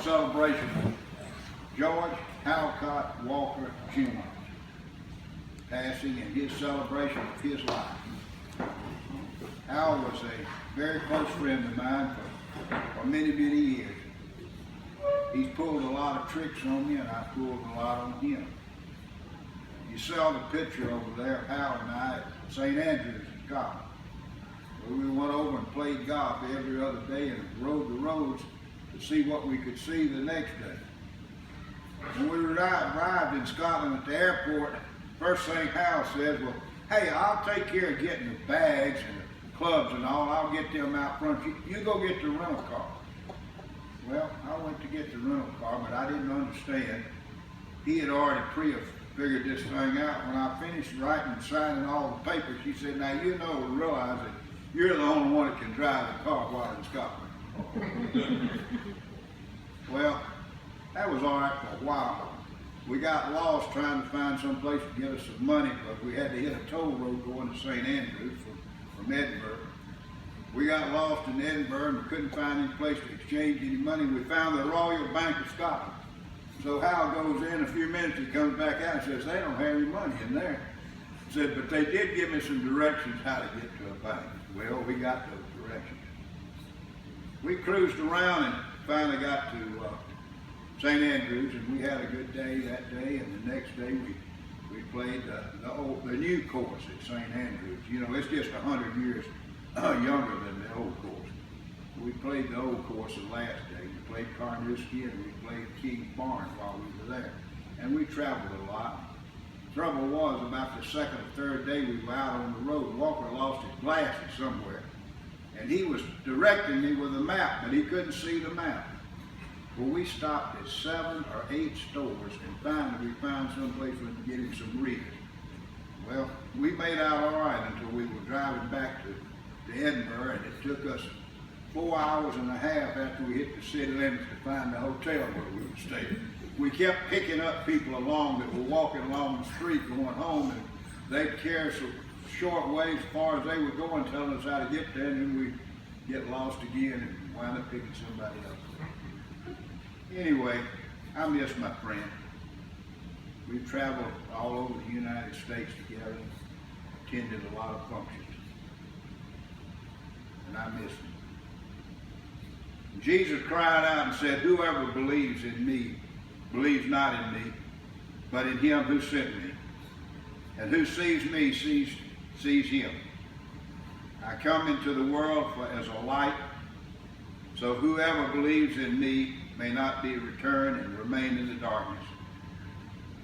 celebration of George Halcott Walker Jr. passing and his celebration of his life. Hal was a very close friend of mine for many, many years. He's pulled a lot of tricks on me, and I pulled a lot on him. You saw the picture over there of Hal and I at St. Andrews in Scotland, where we went over and played golf every other day and rode the roads to see what we could see the next day. When we arrived in Scotland at the airport, first thing Hal says, well, hey, I'll take care of getting the bags and the clubs and all. I'll get them out front. You go get the rental car. Well, I went to get the rental car, but I didn't understand. He had already figured this thing out. When I finished writing and signing all the papers, he said, now you know and realize that you're the only one that can drive the car while in Scotland. Well, that was all right for a while. We got lost trying to find some place to get us some money, but we had to hit a toll road going to St. Andrews from Edinburgh. We got lost in Edinburgh and we couldn't find any place to exchange any money. We found the Royal Bank of Scotland. So Hal goes in a few minutes, he comes back out and says, they don't have any money in there. He said, but they did give me some directions how to get to a bank. Well, we got those directions. We cruised around and finally got to St. Andrews, and we had a good day that day, and the next day we played the new course at St. Andrews. You know, it's just 100 years younger than the old course. We played the old course the last day. We played Carnoustie and we played King's Barn while we were there. And we traveled a lot. Trouble was, about the second or third day we were out on the road, Walker lost his glasses somewhere. And he was directing me with a map, but he couldn't see the map. Well, we stopped at 7 or 8 stores, and finally we found some place where we could get him some readers. Well, we made out all right until we were driving back to Edinburgh, and it took us 4 hours and a half after we hit the city limits to find the hotel where we would stay. We kept picking up people along that were walking along the street going home, and they'd carry us a short ways as far as they were going, telling us how to get there, and then we'd get lost again and wind up picking somebody else. Anyway, I miss my friend. We've traveled all over the United States together, attended a lot of functions. And I miss him. Jesus cried out and said, whoever believes in me, believes not in me, but in him who sent me. And who sees me sees him. I come into the world as a light, so whoever believes in me may not be returned and remain in the darkness.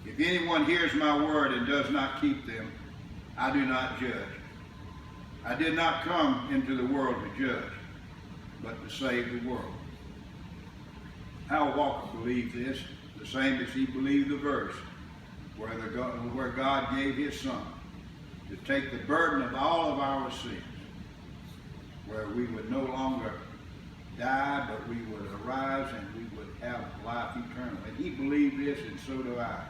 If anyone hears my word and does not keep them, I do not judge. I did not come into the world to judge, but to save the world. Hal Walker believed this, the same as he believed the verse where God gave his son to take the burden of all of our sins, where we would no longer die, but we would arise and we would have life eternal. And he believed this, and so do I.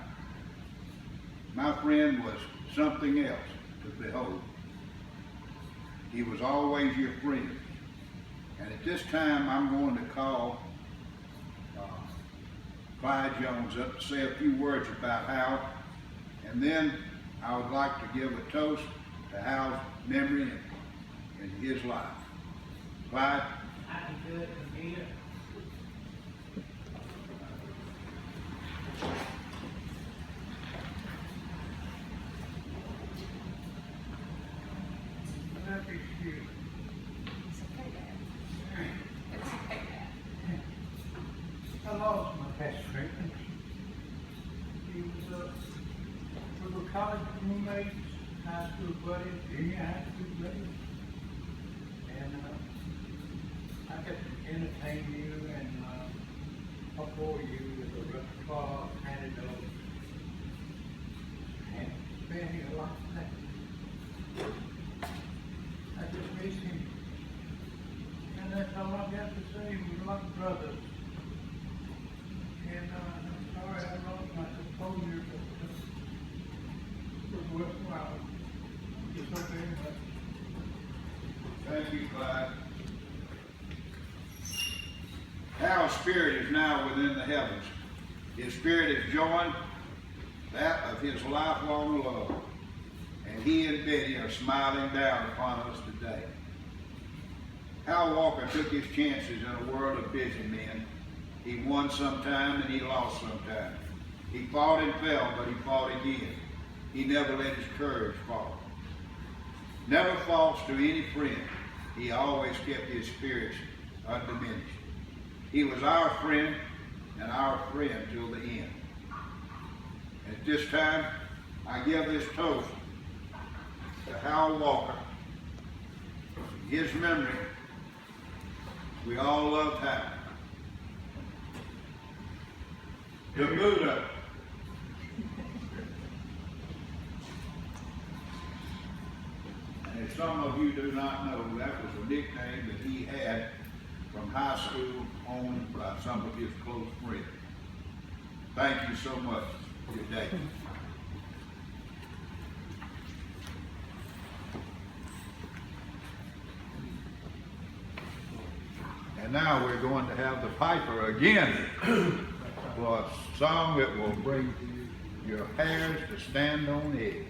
My friend was something else to behold. He was always your friend. And at this time, I'm going to call Clyde Jones up to say a few words about Hal, and then I would like to give a toast to Hal's memory and his life. Clyde? Happy good to be here. I lost my best friend. He was we were college roommates, high school buddies, junior high school buddies. And I got to entertain you and before you with a repertoire of anecdotes. And spend a lot of time. I just miss him. And that's all I've got to say. We're like brothers. And I'm sorry I lost my composure, but it was worthwhile. Thank you so very much. Thank you, Clyde. Hal's spirit is now within the heavens. His spirit has joined that of his lifelong love, and he and Betty are smiling down upon us today. Hal Walker took his chances in a world of busy men. He won sometime and he lost sometime. He fought and fell, but he fought again. He never let his courage fall. Never false to any friend, he always kept his spirits undiminished. He was our friend and our friend till the end. At this time, I give this toast to Hal Walker. In his memory, we all loved Hal. The Buddha. And if some of you do not know, that was a nickname that he had from high school on by some of his close friends. Thank you so much. Good day. And now we're going to have the piper again for a song that will bring your hairs to stand on edge.